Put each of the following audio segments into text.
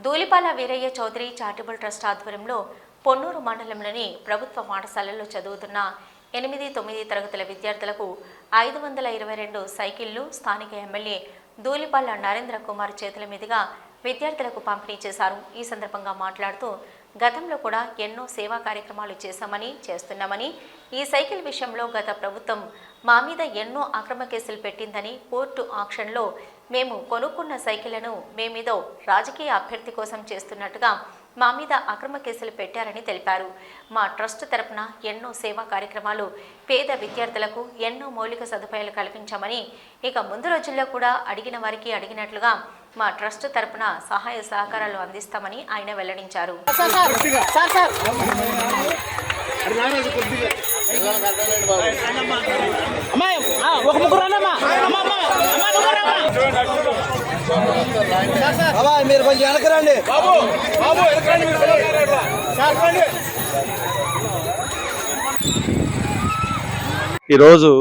Dhulipala Veeraiah Chowdary charitable trust ఆధ్వర్యంలో పొన్నూరు మండలంలోని ప్రభుత్వ పాఠశాలల్లో చదువుతున్న 8, 9 తరగతుల విద్యార్థులకు 522 సైకిళ్లు స్థానిక ఎమ్మెల్యే దూలిపాల నరేంద్ర కుమార్ చేతుల మీదుగా విద్యార్థులకు పంపిణీ చేశారు. ఈ సందర్భంగా మాట్లాడుతూ గతంలో కూడా ఎన్నో సేవా కార్యక్రమాలు చేస్తున్నామని ఈ సైకిల్ విషయంలో గత ప్రభుత్వం మా మీద ఎన్నో అక్రమ కేసులు పెట్టిందని, కోర్టు ఆక్షన్లో మేము కొనుక్కున్న సైకిళ్లను మేమేదో రాజకీయ అభ్యర్థి కోసం చేస్తున్నట్టుగా మా మీద అక్రమ కేసులు పెట్టారని తెలిపారు. మా ట్రస్ట్ తరపున ఎన్నో సేవా కార్యక్రమాలు, పేద విద్యార్థులకు ఎన్నో మౌలిక సదుపాయాలు కల్పించామని, ఇక ముందు రోజుల్లో కూడా అడిగిన వారికి అడిగినట్లుగా మా ట్రస్ట్ తరపున సహాయ సహకారాలు అందిస్తామని ఆయన వెల్లడించారు. మీరు కొంచెం వెనకరండి. ఈరోజు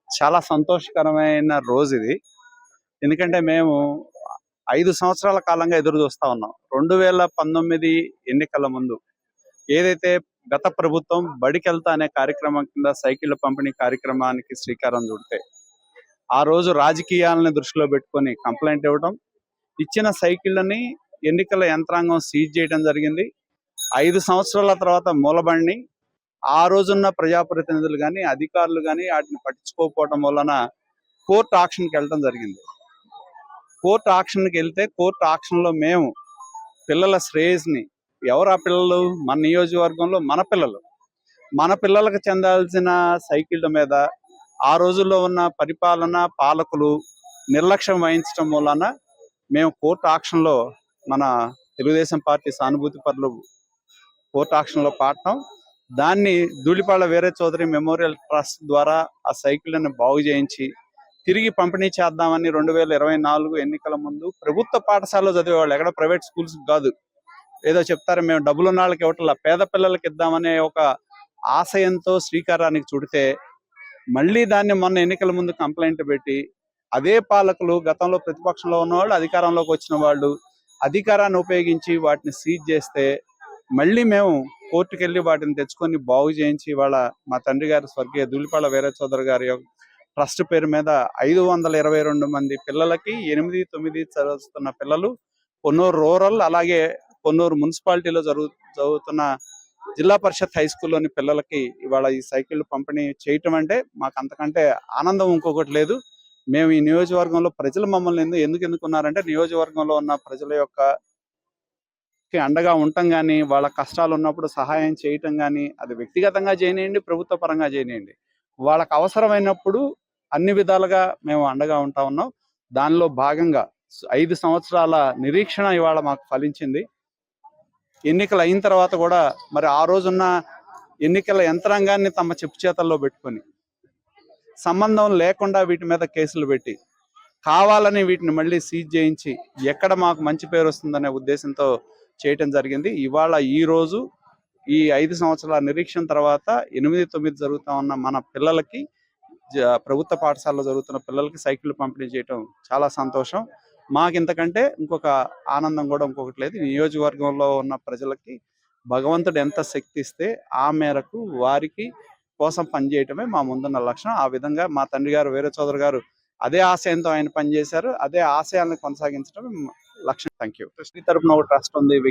చాలా సంతోషకరమైన రోజు ఇది. ఎందుకంటే మేము 5 సంవత్సరాల కాలంగా ఎదురు చూస్తా ఉన్నాం. 2019 ఎన్నికల ముందు ఏదైతే గత ప్రభుత్వం బడికెళ్తా అనే కార్యక్రమం కింద సైకిళ్ల పంపిణీ కార్యక్రమానికి శ్రీకారం చుడితే, ఆ రోజు రాజకీయాలని దృష్టిలో పెట్టుకొని కంప్లైంట్ ఇవ్వడం, ఇచ్చిన సైకిళ్ళని ఎన్నికల యంత్రాంగం సీజ్ చేయడం జరిగింది. 5 సంవత్సరాల తర్వాత మూలబడిని ఆ రోజున్న ప్రజాప్రతినిధులు కానీ అధికారులు కానీ వాటిని పట్టించుకోకపోవడం వలన కోర్టు ఆక్షన్కి వెళ్ళడం జరిగింది. కోర్టు ఆక్షన్కి వెళ్తే కోర్టు ఆక్షన్లో మేము పిల్లల శ్రేయస్ని, ఎవరు ఆ పిల్లలు? మన నియోజకవర్గంలో మన పిల్లలకు చెందాల్సిన సైకిళ్ళ మీద ఆ రోజుల్లో ఉన్న పరిపాలన పాలకులు నిర్లక్ష్యం వహించడం వలన మేము కోర్టు ఆక్షన్లో, మన తెలుగుదేశం పార్టీ సానుభూతి పరులు కోర్టు ఆక్షన్లో పాడటం, దాన్ని దూలిపాల వీరయ్య చౌదరి మెమోరియల్ ట్రస్ట్ ద్వారా ఆ సైకిళ్ళని బాగు చేయించి తిరిగి పంపిణీ చేద్దామని 2024 ఎన్నికల ముందు ప్రభుత్వ పాఠశాలలో చదివేవాళ్ళు, ఎక్కడ ప్రైవేట్ స్కూల్స్ కాదు, ఏదో చెప్తారు మేము డబ్బులు ఉన్న వాళ్ళకి ఇవ్వట్లా, పేద పిల్లలకి ఇద్దామనే ఒక ఆశయంతో శ్రీకారానికి చుడితే, మళ్ళీ దాన్ని మొన్న ఎన్నికల ముందు కంప్లైంట్ పెట్టి అదే పాలకులు, గతంలో ప్రతిపక్షంలో ఉన్నవాళ్ళు అధికారంలోకి వచ్చిన వాళ్ళు అధికారాన్ని ఉపయోగించి వాటిని సీజ్ చేస్తే, మళ్ళీ మేము కోర్టుకు వెళ్ళి వాటిని తెచ్చుకొని బాగు చేయించి ఇవాళ మా తండ్రి గారు స్వర్గీయ దూలిపాల వీరయ్య చౌదరి గారి ట్రస్ట్ పేరు మీద 522 మంది పిల్లలకి 8, 9 చదువుతున్న పిల్లలు, పొన్నూరు రూరల్ అలాగే పొన్నూరు మున్సిపాలిటీలో చదువుతున్న జిల్లా పరిషత్ హై స్కూల్లోని పిల్లలకి ఇవాళ ఈ సైకిళ్ళు పంపిణీ చేయటం అంటే మాకు అంతకంటే ఆనందం ఇంకొకటి లేదు. మేము ఈ నియోజకవర్గంలో ప్రజలు మమ్మల్ని ఎందుకు ఎన్నుకున్నారంటే, నియోజకవర్గంలో ఉన్న ప్రజల యొక్క అండగా ఉండటం కానీ, వాళ్ళ కష్టాలు ఉన్నప్పుడు సహాయం చేయటం కానీ, అది వ్యక్తిగతంగా చేయనియండి, ప్రభుత్వ పరంగా చేయనియండి, వాళ్ళకు అవసరమైనప్పుడు అన్ని విధాలుగా మేము అండగా ఉంటా ఉన్నాం. దానిలో భాగంగా 5 సంవత్సరాల నిరీక్షణ ఇవాళ మాకు ఫలించింది. ఎన్నికలు అయిన తర్వాత కూడా మరి ఆ రోజున్న ఎన్నికల యంత్రాంగాన్ని తమ చెప్పు చేతల్లో పెట్టుకొని, సంబంధం లేకుండా వీటి మీద కేసులు పెట్టి, కావాలని వీటిని మళ్ళీ సీజ్ చేయించి ఎక్కడ మాకు మంచి పేరు వస్తుందనే ఉద్దేశంతో చేయటం జరిగింది. ఇవాళ ఈ రోజు ఈ 5 సంవత్సరాల నిరీక్షణ తర్వాత 8, 9 జరుగుతా ఉన్న మన పిల్లలకి, ప్రభుత్వ పాఠశాలలో జరుగుతున్న పిల్లలకి సైకిల్ పంపిణీ చేయటం చాలా సంతోషం. మాకు ఇంతకంటే ఇంకొక ఆనందం కూడా ఇంకొకటి లేదు. నియోజకవర్గంలో ఉన్న ప్రజలకి భగవంతుడు ఎంత శక్తి ఇస్తే ఆ మేరకు వారికి కోసం పనిచేయటమే మా ముందున్న లక్ష్యం. ఆ విధంగా మా తండ్రి గారు వీరయ్య చౌదరి గారు అదే ఆశయంతో ఆయన పనిచేశారు. అదే ఆశయాలను కొనసాగించడం లక్ష్యం. Thank you. ట్రస్ట్ తరపున ఒక ట్రస్ట్ ఉంది.